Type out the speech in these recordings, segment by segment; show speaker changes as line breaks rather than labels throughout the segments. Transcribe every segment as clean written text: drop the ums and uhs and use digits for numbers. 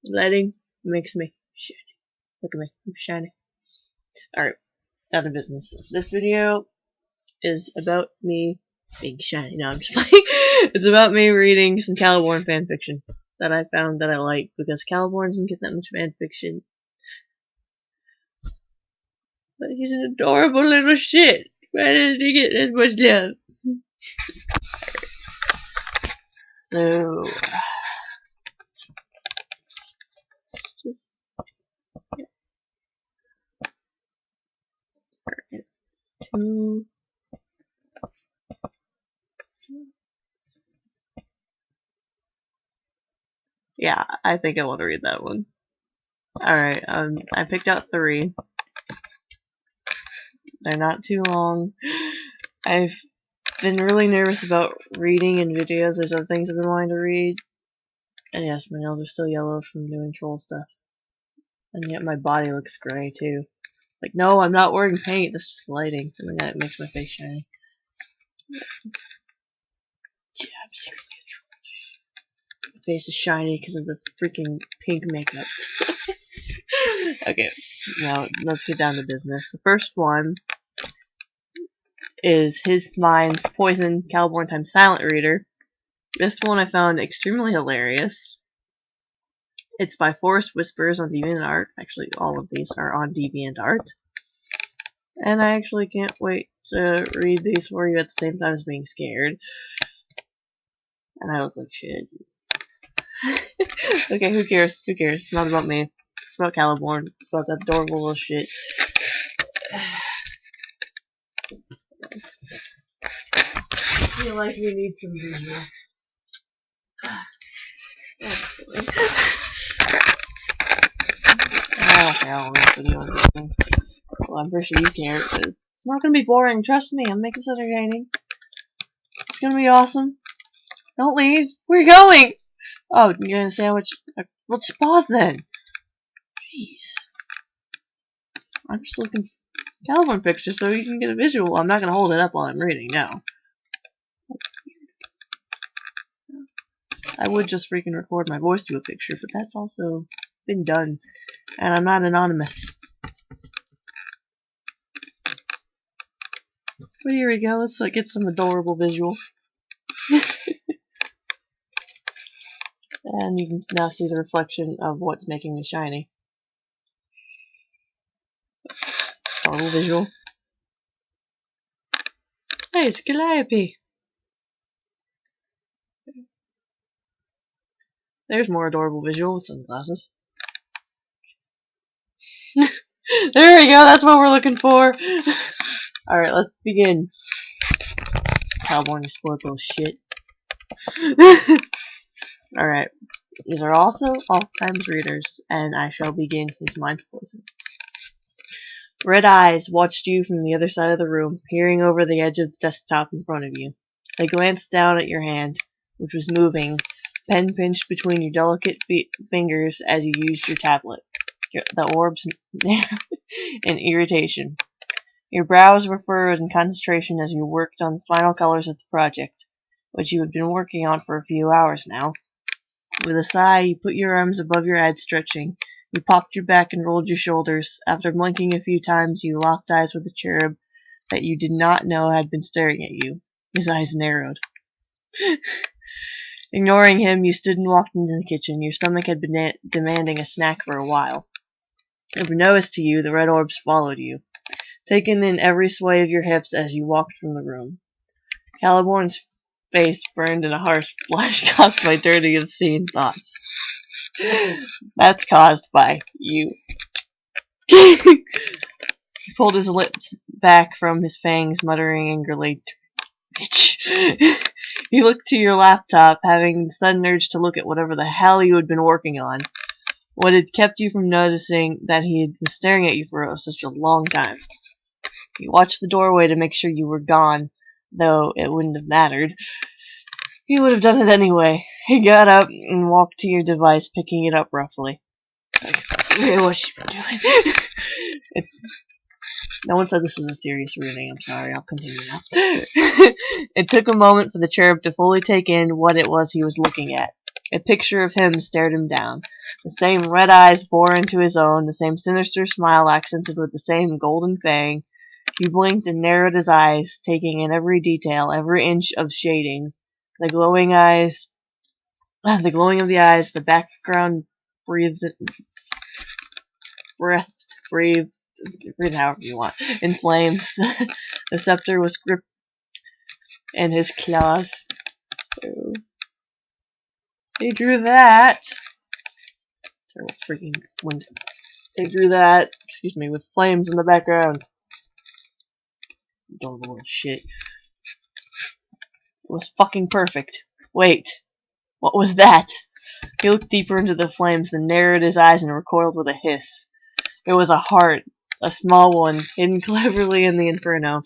Lighting makes me shiny. Look at me, I'm shiny. Alright, down to business. This video is about me being shiny. No, I'm just playing. It's about me reading some Caliborn fanfiction that I found that I like, because Caliborn doesn't get that much fanfiction. But he's an adorable little shit. Why didn't he get as much love? So, just it's two. Yeah, I think I want to read that one. Alright, I picked out 3. They're not too long. I've been really nervous about reading in videos. There's other things I've been wanting to read. And yes, my nails are still yellow from doing troll stuff. And yet my body looks gray too. Like, no, I'm not wearing paint. That's just lighting. I mean, that makes my face shiny. Yeah, I'm secretly a troll. My face is shiny because of the freaking pink makeup. Okay, now let's get down to business. The first one is His Mind's Poison, Caliborn times Silent Reader. This one I found extremely hilarious. It's by Forest Whispers on DeviantArt. Actually, all of these are on DeviantArt. And I actually can't wait to read these for you at the same time as being scared. And I look like shit. Okay, who cares? Who cares? It's not about me. It's about Caliborn. It's about that adorable little shit. I feel like we need some visual. Oh, hell, this video is boring. Well, I'm pretty sure you care, but it's not gonna be boring. Trust me, I'm making this entertaining. It's gonna be awesome. Don't leave. Where are you going? Oh, you're getting a sandwich? Well, just pause then. Jeez. I'm just looking for Caliborn pictures so you can get a visual. I'm not gonna hold it up while I'm reading, no. I would just freaking record my voice to a picture, but that's also been done. And I'm not anonymous. But here we go, let's get some adorable visual. And you can now see the reflection of what's making me shiny. Adorable visual. Hey, it's Calliope! There's more adorable visual with sunglasses. There we go, that's what we're looking for! Alright, let's begin. Caliborn, you spoiled little shit. Alright, these are also all-times readers, and I shall begin His Mind's Poison. Red eyes watched you from the other side of the room, peering over the edge of the desktop in front of you. They glanced down at your hand, which was moving, pen pinched between your delicate fingers as you used your tablet. The orbs narrowed in irritation. Your brows were furrowed in concentration as you worked on the final colors of the project, which you had been working on for a few hours now. With a sigh, you put your arms above your head, stretching. You popped your back and rolled your shoulders. After blinking a few times, you locked eyes with a cherub that you did not know had been staring at you. His eyes narrowed. Ignoring him, you stood and walked into the kitchen. Your stomach had been demanding a snack for a while. Unbeknownst to you, the red orbs followed you, taking in every sway of your hips as you walked from the room. Caliborn's face burned in a harsh blush caused by dirty, obscene thoughts. That's caused by you. He pulled his lips back from his fangs, muttering angrily, "Bitch." He looked to your laptop, having the sudden urge to look at whatever the hell you had been working on. What had kept you from noticing that he was staring at you for such a long time. You watched the doorway to make sure you were gone, though it wouldn't have mattered. He would have done it anyway. He got up and walked to your device, picking it up roughly. Hey, what's she been doing? No one said this was a serious reading. I'm sorry. I'll continue now. It took a moment for the cherub to fully take in what it was he was looking at. A picture of him stared him down. The same red eyes bore into his own, the same sinister smile accented with the same golden fang. He blinked and narrowed his eyes, taking in every detail, every inch of shading. The glowing eyes, the glowing of the eyes, the background breathed however you want, in flames. The scepter was gripped in his claws. So they drew that. Terrible freaking wind. They drew that, excuse me, with flames in the background. Adorable little shit. It was fucking perfect. Wait, what was that? He looked deeper into the flames, then narrowed his eyes and recoiled with a hiss. It was a heart, a small one, hidden cleverly in the inferno.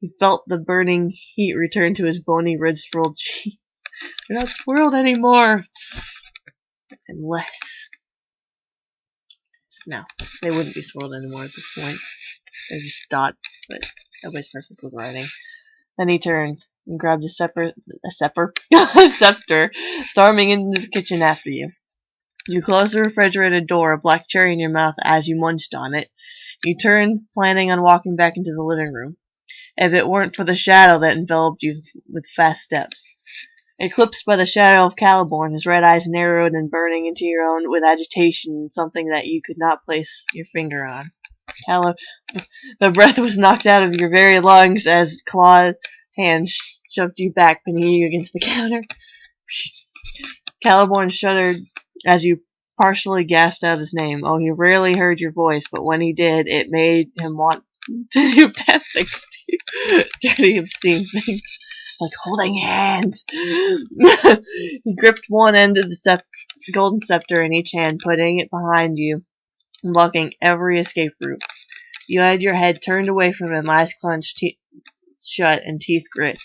He felt the burning heat return to his bony, red-swirled cheeks. They're not swirled anymore. Unless... No, they wouldn't be swirled anymore at this point. They're just dots, but nobody's perfect with writing. Then he turned and grabbed a scepter, storming into the kitchen after you. You closed the refrigerator door, a black cherry in your mouth as you munched on it. You turned, planning on walking back into the living room, if it weren't for the shadow that enveloped you with fast steps. Eclipsed by the shadow of Caliborn, his red eyes narrowed and burning into your own with agitation and something that you could not place your finger on. The breath was knocked out of your very lungs as clawed hands shoved you back, pinning you against the counter. Caliborn shuddered as you partially gasped out his name. Oh, he rarely heard your voice, but when he did, it made him want to do bad things to you. Dirty, obscene things. Like holding hands. He gripped one end of the golden scepter in each hand, putting it behind you, blocking every escape route. You had your head turned away from him, eyes clenched shut and teeth grit.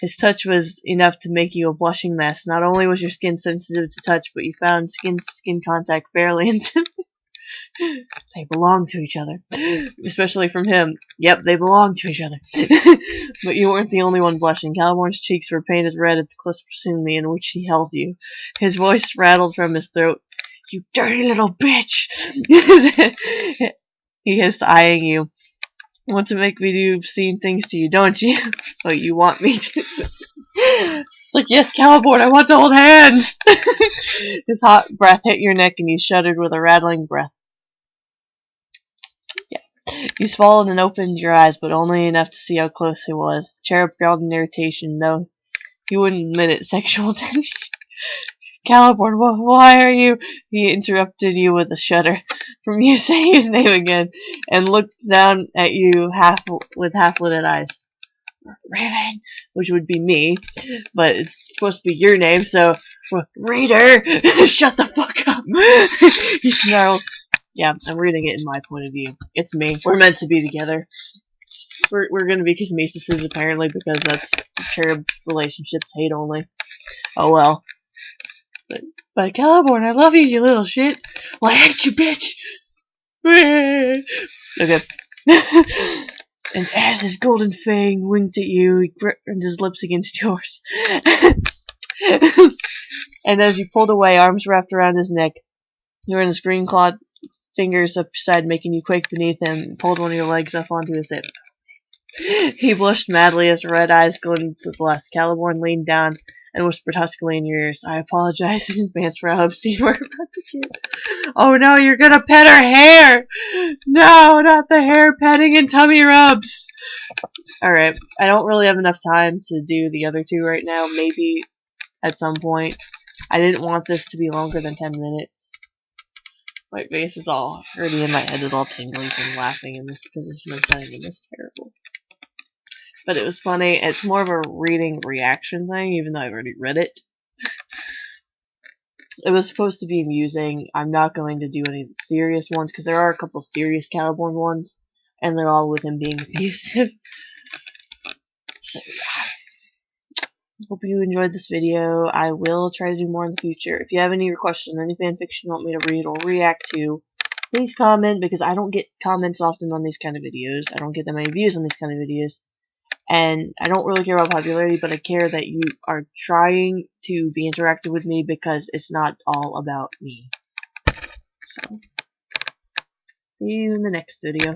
His touch was enough to make you a blushing mess. Not only was your skin sensitive to touch, but you found skin-to-skin contact fairly intimate. They belonged to each other. Especially from him. Yep, they belonged to each other. But you weren't the only one blushing. Caliborn's cheeks were painted red at the close proximity in which he held you. His voice rattled from his throat. You dirty little bitch! He hissed, eyeing you. Want to make me do obscene things to you, don't you? Oh, you want me to? It's like, yes, Caliborn, I want to hold hands! His hot breath hit your neck and you shuddered with a rattling breath. Yeah. You swallowed and opened your eyes, but only enough to see how close he was. Cherub growled in irritation, though he wouldn't admit it. Sexual tension. Caliborn, why are you? He interrupted you with a shudder from you saying his name again, and looked down at you with half-lidded eyes. Raven, which would be me, but it's supposed to be your name, so Reader, shut the fuck up. He snarled. Yeah, I'm reading it in my point of view. It's me. We're meant to be together. We're gonna be kismesises apparently because that's cherub relationships, hate only. Oh well. But Caliborn, I love you, you little shit. Well, I hate you, bitch. Okay. And as his golden fang winked at you, he gripped his lips against yours. And as you pulled away, arms wrapped around his neck, you ran his green-clawed fingers up your side, making you quake beneath him, and pulled one of your legs up onto his hip. He blushed madly as red eyes gleamed with lust. Caliborn leaned down and whispered huskily in your ears, I apologize in advance for how obscene we're about to get. Oh no, you're gonna pet her hair! No, not the hair petting and tummy rubs! Alright, I don't really have enough time to do the other two right now. Maybe at some point. I didn't want this to be longer than 10 minutes. My face is all hurty and my head is all tingly from laughing in this position of setting this terrible. But it was funny. It's more of a reading reaction thing, even though I've already read it. It was supposed to be amusing. I'm not going to do any of the serious ones, because there are a couple serious Caliborn ones, and they're all with him being abusive. So, yeah. Hope you enjoyed this video. I will try to do more in the future. If you have any questions, any fanfiction you want me to read or react to, please comment, because I don't get comments often on these kind of videos. I don't get that many views on these kind of videos. And I don't really care about popularity, but I care that you are trying to be interactive with me because it's not all about me. So, see you in the next video.